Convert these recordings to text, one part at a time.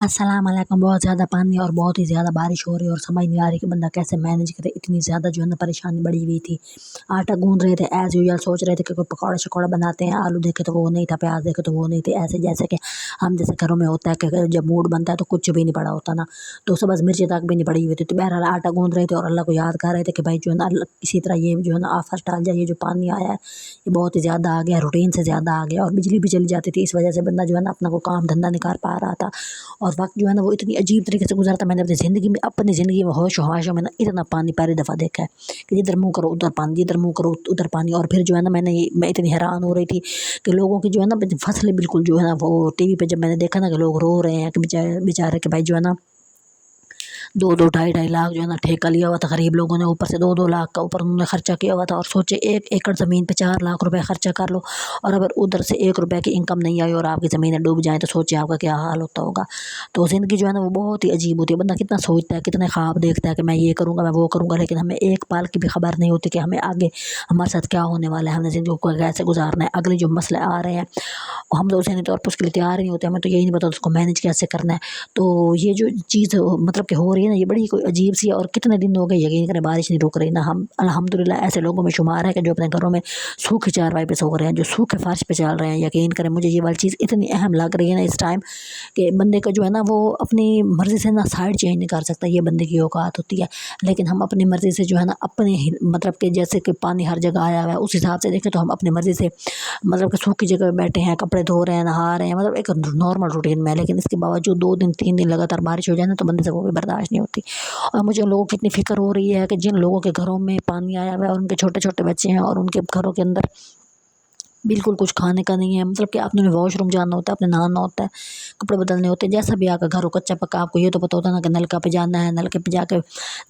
अस्सलाम वालेकुम। बहुत ज़्यादा पानी और बहुत ही ज़्यादा बारिश हो रही है और समझ नहीं आ रही कि बंदा कैसे मैनेज करे। इतनी ज़्यादा जो है ना परेशानी बढ़ी हुई थी। आटा गूँध रहे थे एज़ यूजुअल, सोच रहे थे कि कोई पकौड़ा शकौड़ा बनाते हैं। आलू देखे तो वो नहीं था, प्याज देखे तो वो नहीं थे। ऐसे जैसे कि हम जैसे घरों में होता है कि जब मूड बनता है तो कुछ भी नहीं पड़ा होता ना, तो उससे बस मिर्ची तक भी नहीं पड़ी हुई थी। तो बहरहाल आटा गूँध रहे थे और अल्लाह को याद कर रहे थे कि भाई जो है ना इसी तरह ये जो है ना आफत टाल जाए। ये जो पानी आया है ये बहुत ही ज़्यादा आ गया, रूटीन से ज़्यादा आ गया और बिजली भी चली जाती थी। इस वजह से बंदा जो है ना अपना कोई काम धंधा नहीं कर पा रहा था और वक्त जो है ना वो इतनी अजीब तरीके से गुजरता। मैंने अपनी ज़िंदगी में होश हवाशों में ना इतना पानी पहली दफ़ा देखा है कि जिधर मुँह करो उधर पानी, जिधर मुँह करो उधर पानी। और फिर जो है ना मैं इतनी हैरान हो रही थी कि लोगों की जो है ना फसलें बिल्कुल जो है ना वो टीवी पे जब मैंने देखा ना कि लोग रो रहे हैं कि बेचारे बेचारे कि भाई जो है ना 2-2 ढाई-ढाई लाख जो है ना ठेका लिया हुआ था गरीब लोगों ने, ऊपर से 2-2 लाख का ऊपर उन्होंने खर्चा किया हुआ था। और सोचे 1 एकड़ ज़मीन पे 4 लाख रुपए खर्चा कर लो और अगर उधर से 1 रुपए की इनकम नहीं आई और आपकी ज़मीनें डूब जाएँ तो सोचिए आपका क्या हाल होता होगा। तो ज़िंदगी जो है ना वो बहुत ही अजीब होती है। बंदा कितना सोचता है, कितने ख्वाब देखता है कि मैं ये करूँगा, मैं वो करूँगा, लेकिन हमें एक पल की भी खबर नहीं होती कि हमें आगे हमारे साथ क्या होने वाला है, हमने ज़िंदगी को कैसे गुजारना है, अगले जो मसले आ रहे हैं हम तो ज़हनी तौर पर उसके लिए तैयार ही नहीं होते। हमें तो यही नहीं पता उसको मैनेज कैसे करना है। तो ये जो चीज़ मतलब कि हो रही है ना, ये बड़ी कोई अजीब सी है और कितने दिन हो गए यकीन करें बारिश नहीं रुक रही ना। हम अल्हम्दुलिल्लाह ऐसे लोगों में शुमार है कि जो अपने घरों में सूखी चारपाई पे सो रहे हैं, जो सूखे फर्श पे चल रहे हैं। यकीन करें मुझे ये वाली चीज़ इतनी अहम लग रही है ना इस टाइम कि बंदे का जो है ना वो अपनी मर्ज़ी से ना साइड चेंज नहीं कर सकता, ये बंदे की औकात होती है। लेकिन हम अपनी मर्ज़ी से जो है ना अपने मतलब कि जैसे कि पानी हर जगह आया हुआ है उस हिसाब से देखें तो हम अपनी मर्ज़ी से मतलब कि सूखी जगह पे बैठे हैं, कपड़े धो रहे हैं, नहा रहे हैं, मतलब एक नॉर्मल रूटीन में। लेकिन इसके बावजूद 2 दिन 3 दिन लगातार बारिश हो जाए ना तो बंदे से वो भी बर्दाश्त नहीं होती। और मुझे उन लोगों की इतनी फ़िक्र हो रही है कि जिन लोगों के घरों में पानी आया हुआ है और उनके छोटे-छोटे बच्चे हैं और उनके घरों के अंदर बिल्कुल कुछ खाने का नहीं है। मतलब कि आपने वॉशरूम जाना होता है, आपने नहाना होता है, कपड़े बदलने होते हैं, जैसा भी आपका घर हो कच्चा पक्का आपको ये तो पता होता है ना कि नलका पे जाना है, नलके पे जाके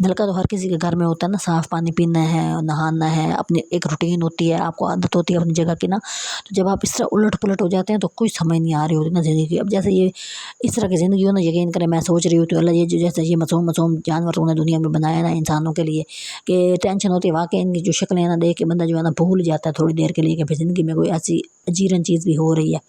नलका तो हर किसी के घर में होता है ना, साफ़ पानी पीना है, नहाना है, अपनी एक रूटीन होती है, आपको आदत होती है अपनी जगह की ना। तो जब आप इस तरह उलट-पुलट हो जाते हैं तो कुछ समझ नहीं आ रही होती ना ज़िंदगी की। अब जैसे ये इस तरह की ज़िंदगी हो ना, यकीन करें मैं सोच रही होती हूँ अल्लाह ये जो जैसे ये मासूम-मासूम जानवर तूने दुनिया में बनाया ना इंसानों के लिए कि टेंशन होती है वाक़ई इनकी जो शक्लें हैं ना देख के बंदा जो है ना भूल जाता है थोड़ी देर के लिए कि फिर ज़िंदगी में कोई ऐसी अजीरन चीज़ भी हो रही है।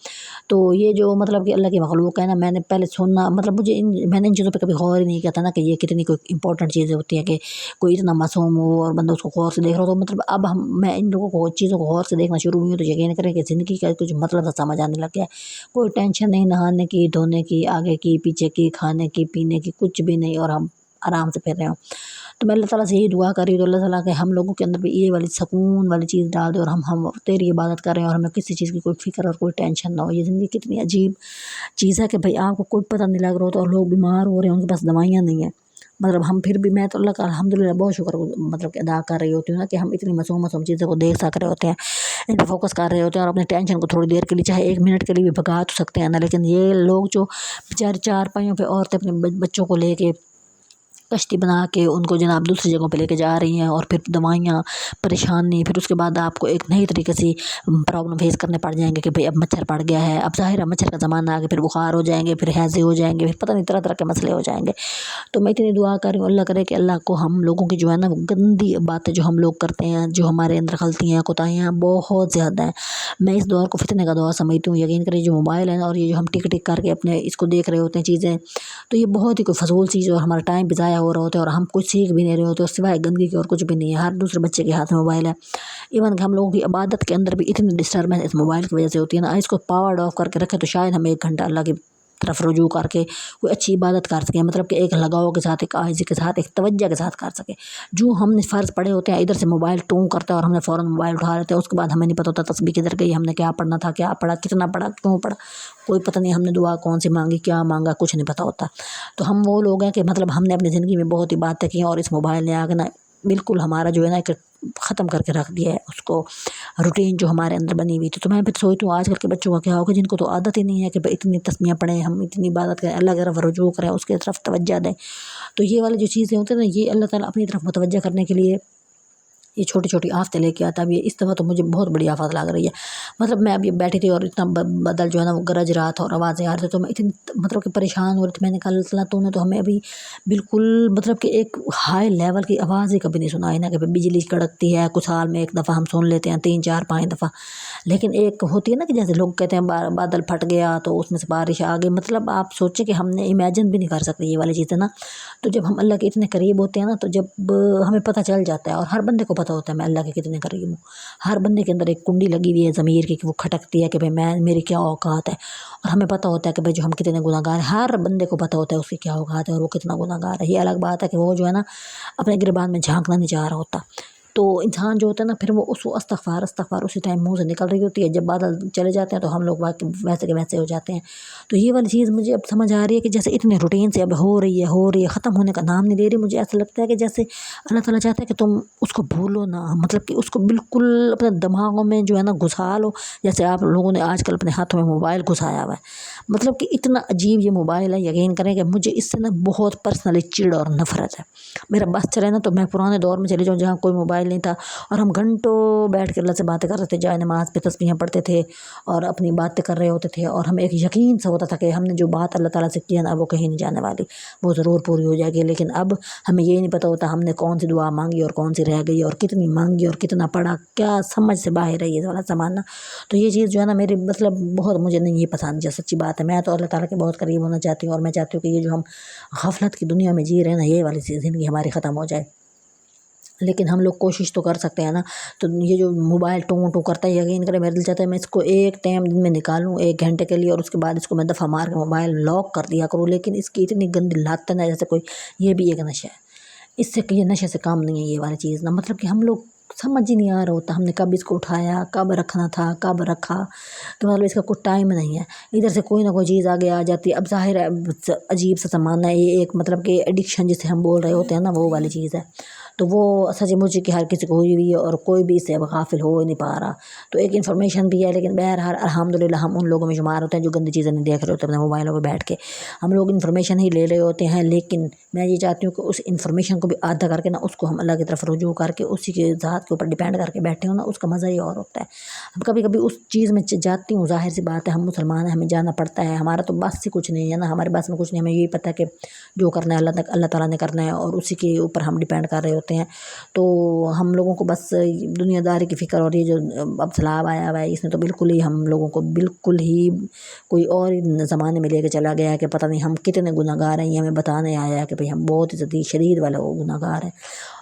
तो ये जो मतलब कि अल्लाह की मखलूक है ना, मैंने पहले सुनना मतलब मैंने इन चीज़ों पे कभी गौर ही नहीं किया था ना कि ये कितनी कोई इंपॉर्टेंट चीज़ें होती हैं कि कोई इतना मासूम हो और बंदा उसको गौर से देख रहा हो। तो मतलब अब मैं इन लोगों को चीज़ों को गौर से देखना शुरू हुई हूँ तो यकीन करें कि ज़िंदगी का कुछ मतलब सा समझ आने लग गया है। कोई टेंशन नहीं नहाने की, धोने की, आगे की, पीछे की, खाने की, पीने की, कुछ भी नहीं और हम आराम से फिर रहे हो। तो मैं अल्लाह ताला से यही दुआ कर रही हूँ, तो अल्लाह ताला के हम लोगों के अंदर भी ये वाली सुकून वाली चीज़ डाल दे और हम तेरी इबादत कर रहे हैं और हमें किसी चीज़ की कोई फ़िक्र और कोई टेंशन ना हो। ये ज़िंदगी कितनी अजीब चीज़ है कि भाई आपको कोई पता नहीं लग रहा होता और लोग बीमार हो रहे हैं, उनके पास दवाइयाँ नहीं हैं। मतलब हम फिर भी मैं तो अल्लाह का अल्हम्दुलिल्लाह बहुत शुक्र मतलब कि अदा कर रही होती हूँ ना कि हम इतनी मासूम-मासूम चीज़ों को देख सक रहे होते हैं, इन पे फ़ोकस कर रहे होते हैं और अपनी टेंशन को थोड़ी देर के लिए चाहे 1 मिनट के लिए भी भगा तो सकते हैं ना। लेकिन ये लोग जो बेचारे चारपाइयों पे औरतें अपने बच्चों को लेके कश्ती बना के उनको जनाब दूसरी जगहों पे लेके जा रही हैं और फिर दवाइयाँ, परेशानी, फिर उसके बाद आपको एक नई तरीके से प्रॉब्लम फेस करने पड़ जाएँगे कि भई अब मच्छर पड़ गया है, अब ज़ाहिर है मच्छर का ज़माना आ गया, फिर बुखार हो जाएँगे, फिर हैज़े हो जाएँगे, फिर पता नहीं तरह-तरह के मसले हो जाएँगे। तो मैं इतनी दुआ कर रही हूँ अल्लाह करे कि अल्लाह को हम लोगों की जो है ना वो गंदी बातें जो हम लोग करते हैं, जो हमारे अंदर गलतियाँ, कोताहियाँ बहुत ज़्यादा हैं। मैं इस दौर को फितने का दौर समझती हूँ। यकीन करिए जो मोबाइल है ना और ये जो हम टिक-टिक करके अपने इसको देख रहे होते हैं चीज़ें, तो ये बहुत ही कोई फ़ज़ूल चीज़ है और हमारा टाइम भी ज़ाया हो रहा होता है और हम कुछ सीख भी नहीं रहे होते और सिवाय गंदगी के और कुछ भी नहीं है। हर दूसरे बच्चे के हाथ में मोबाइल है। इवन कि हम लोगों की इबादत के अंदर भी इतनी डिस्टर्बेंस इस मोबाइल की वजह से होती है ना, इसको पावर्ड ऑफ करके रखें तो शायद हम 1 घंटा अल्लाह की तरफ रुजू करके कोई अच्छी इबादत कर सकें। मतलब कि एक लगाव के साथ, एक आजिज़ी के साथ, एक तवज्जो के साथ कर सकें। जो हमने फ़र्ज़ पढ़े होते हैं इधर से मोबाइल टूँ करता है और हमने फ़ौरन मोबाइल उठा लेते हैं। उसके बाद हमें नहीं पता होता तस्बीह किधर गई, हमने क्या पढ़ना था, क्या पढ़ा, कितना पढ़ा, क्यों पढ़ा, कोई पता नहीं। हमने दुआ कौन सी माँगी, क्या माँगा, कुछ नहीं पता होता। तो हम वो लोग हैं कि मतलब हमने अपनी ज़िंदगी में बहुत ही बातें की और इस मोबाइल ने आके ना बिल्कुल हमारा जो है ना एक ख़त्म करके रख दिया है उसको, रूटीन जो हमारे अंदर बनी हुई थी। तो मैं फिर सोचती हूँ आजकल के बच्चों का क्या होगा जिनको तो आदत ही नहीं है कि भाई इतनी तस्बीहें पढ़ें, हम इतनी इबादत करें, अल्लाह की तरफ रुजू करें, उसकी तरफ तवज्जो दें। तो ये वाली जो चीज़ें होती हैं ना, ये अल्लाह ताला अपनी तरफ मुतवज्जो करने के लिए یہ چھوٹی چھوٹی آفتیں لے کے آتا ہے. اب یہ اس دفعہ تو مجھے بہت بڑی آفت لگ رہی ہے. مطلب میں اب یہ بیٹھی تھی اور اتنا بدل جو ہے نا وہ گرج رہا تھا اور آوازیں آ رہی تھی تو میں اتنی مطلب کہ پریشان ہو رہی تھی. میں نے کہا اللہ تعالیٰ تو نے تو ہمیں ابھی بالکل مطلب کہ ایک ہائی لیول کی آواز ہی کبھی نہیں سنائی نا, کہ بجلی کڑکتی ہے کچھ سال میں ایک دفعہ ہم سن لیتے ہیں 3 4 5 دفعہ, لیکن ایک ہوتی ہے نا کہ جیسے لوگ کہتے ہیں بادل پھٹ گیا تو اس میں سے بارش آ گئی. مطلب آپ سوچیں کہ ہم نے امیجن بھی نہیں کر سکتے یہ والی چیزیں نا. تو جب ہم اللہ کے اتنے قریب ہوتے ہیں نا تو جب ہمیں پتہ چل جاتا ہے, اور ہر بندے کو پتہ ہوتا ہے میں اللہ کے کتنے قریب ہوں. ہر بندے کے اندر ایک کنڈی لگی ہوئی ہے ضمیر کی کہ وہ کھٹکتی ہے کہ بھئی میں میری کیا اوقات ہے, اور ہمیں پتہ ہوتا ہے کہ بھئی جو ہم کتنے گناہگار ہیں. ہر بندے کو پتہ ہوتا ہے اس کی کیا اوقات ہے اور وہ کتنا گناہگار ہے. یہ الگ بات ہے کہ وہ جو ہے نا اپنے گریبان میں جھانکنا نہیں چاہ رہا ہوتا. تو انسان جو ہوتا ہے نا پھر وہ اس استغفار اسی ٹائم منہ سے نکل رہی ہوتی ہے. جب بادل چلے جاتے ہیں تو ہم لوگ ویسے کے ویسے ہو جاتے ہیں. تو یہ والی چیز مجھے اب سمجھ آ رہی ہے کہ جیسے اتنے روٹین سے اب ہو رہی ہے ختم ہونے کا نام نہیں لے رہی. مجھے ایسا لگتا ہے کہ جیسے اللہ تعالیٰ چاہتا ہے کہ تم اس کو بھولو نا, مطلب کہ اس کو بالکل اپنے دماغوں میں جو ہے نا گھسا لو, جیسے آپ لوگوں نے آج کل اپنے ہاتھوں میں موبائل گھسایا ہوا ہے. مطلب کہ اتنا عجیب یہ موبائل ہے, یقین کریں کہ مجھے اس سے نا بہت پرسنلی چڑ اور نفرت ہے. میرا بس چلے نا تو میں پرانے دور میں چلی جاؤں جہاں کوئی موبائل نہیں تھا اور ہم گھنٹوں بیٹھ کے اللہ سے باتیں کر رہے تھے, جائے نماز پہ تسبیحیں پڑھتے تھے اور اپنی باتیں کر رہے ہوتے تھے, اور ہمیں ایک یقین سا ہوتا تھا کہ ہم نے جو بات اللہ تعالیٰ سے کی ہے نا وہ کہیں نہیں جانے والی, وہ ضرور پوری ہو جائے گی. لیکن اب ہمیں یہ نہیں پتہ ہوتا ہم نے کون سی دعا مانگی اور کون سی رہ گئی اور کتنی مانگی اور کتنا پڑھا, کیا سمجھ سے باہر ہے یہ والا زمانہ. تو یہ چیز جو ہے نا میری مطلب بہت مجھے نہیں یہ پسند, جو سچی بات ہے. میں تو اللہ تعالیٰ کے بہت قریب ہونا چاہتی ہوں اور میں چاہتی ہوں کہ یہ جو ہم غفلت کی دنیا میں جی رہے ہیں نا یہ والی زندگی ہماری ختم ہو جائے. لیکن ہم لوگ کوشش تو کر سکتے ہیں نا. تو یہ جو موبائل ٹوں کرتا ہے, یقین کرے میرا دل چاہتا ہے میں اس کو ایک ٹائم دن میں نکالوں 1 گھنٹے کے لیے, اور اس کے بعد اس کو میں دفعہ مار کے موبائل لاک کر دیا کروں. لیکن اس کی اتنی گندی لت ہے نا جیسے کوئی, یہ بھی ایک نشہ ہے. اس سے کہ یہ نشے سے کام نہیں ہے یہ والی چیز نا. مطلب کہ ہم لوگ سمجھ ہی نہیں آ رہا ہوتا ہم نے کب اس کو اٹھایا, کب رکھنا تھا, کب رکھا, کہ مطلب اس کا کوئی ٹائم نہیں ہے. ادھر سے کوئی نہ کوئی چیز آگے آ جاتی ہے. اب ظاہر ہے عجیب سا زمانہ ہے یہ, ایک مطلب کہ ایڈکشن جسے ہم بول رہے ہوتے ہیں نا وہ والی چیز ہے. تو وہ سچ مجھے کہ ہر کسی کو ہوئی ہوئی ہے اور کوئی بھی اس سے اب غافل ہو ہی نہیں پا رہا. تو ایک انفارمیشن بھی ہے, لیکن بہرحال الحمدللہ ہم ان لوگوں میں شمار ہوتے ہیں جو گندی چیزیں نہیں دیکھ رہے ہوتے اپنے موبائلوں پہ بیٹھ کے. ہم لوگ انفارمیشن ہی لے رہے ہوتے ہیں, لیکن میں یہ چاہتی ہوں کہ اس انفارمیشن کو بھی آدھا کر کے نا اس کو ہم اللہ کی طرف رجوع کر کے اسی کے ذات کے اوپر ڈیپینڈ کر کے بیٹھے ہوں نا, اس کا مزہ ہی اور ہوتا ہے. ہم کبھی کبھی اس چیز میں جاتی ہوں, ظاہر سی بات ہے ہم مسلمان ہیں ہمیں جانا پڑتا ہے, ہمارا تو بس سے کچھ نہیں ہے نا, ہمارے بس میں کچھ نہیں. ہمیں یہی پتہ ہے کہ جو کرنا ہے اللہ تعالیٰ نے کرنا ہے اور اسی کے اوپر ہم ڈیپینڈ کر رہے ہوتے ہیں. تو ہم لوگوں کو بس دنیا داری کی فکر, اور یہ جو اب سیلاب آیا ہوا ہے اس نے تو بالکل ہی ہم لوگوں کو بالکل ہی کوئی اور زمانے میں لے کے چلا گیا ہے کہ پتہ نہیں ہم کتنے گناہگار ہیں. یہ ہمیں بتانے آیا ہے کہ بھئی ہم بہت ہی شدید والا وہ گناہگار ہیں,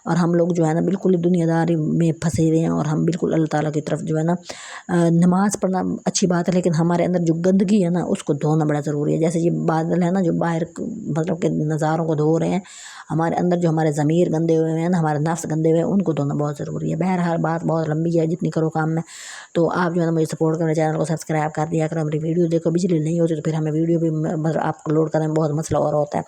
اور ہم لوگ جو ہے نا بالکل ہی دنیا داری میں پھنسے ہوئے ہیں. اور ہم بالکل اللہ تعالیٰ کی طرف جو ہے نا نماز پڑھنا اچھی بات ہے, لیکن ہمارے اندر جو گندگی ہے نا اس کو دھونا بڑا ضروری ہے. جیسے یہ بادل ہے نا جو باہر مطلب کہ نظاروں کو دھو رہے ہیں, ہمارے اندر جو ہمارے ضمیر گندے ہوئے ہیں نا, ہمارے نفس گندے ہوئے ہیں, ان کو دھونا بہت ضروری ہے. بہرحال بات بہت لمبی ہے, جتنی کرو کام میں. تو آپ جو ہے نا مجھے سپورٹ کرنے, چینل کو سبسکرائب کر دیا کرو, میری ویڈیو دیکھو. بجلی نہیں ہوتی تو پھر ہمیں ویڈیو بھی مطلب آپ کو لوڈ کرنے میں بہت مسئلہ اور ہوتا ہے.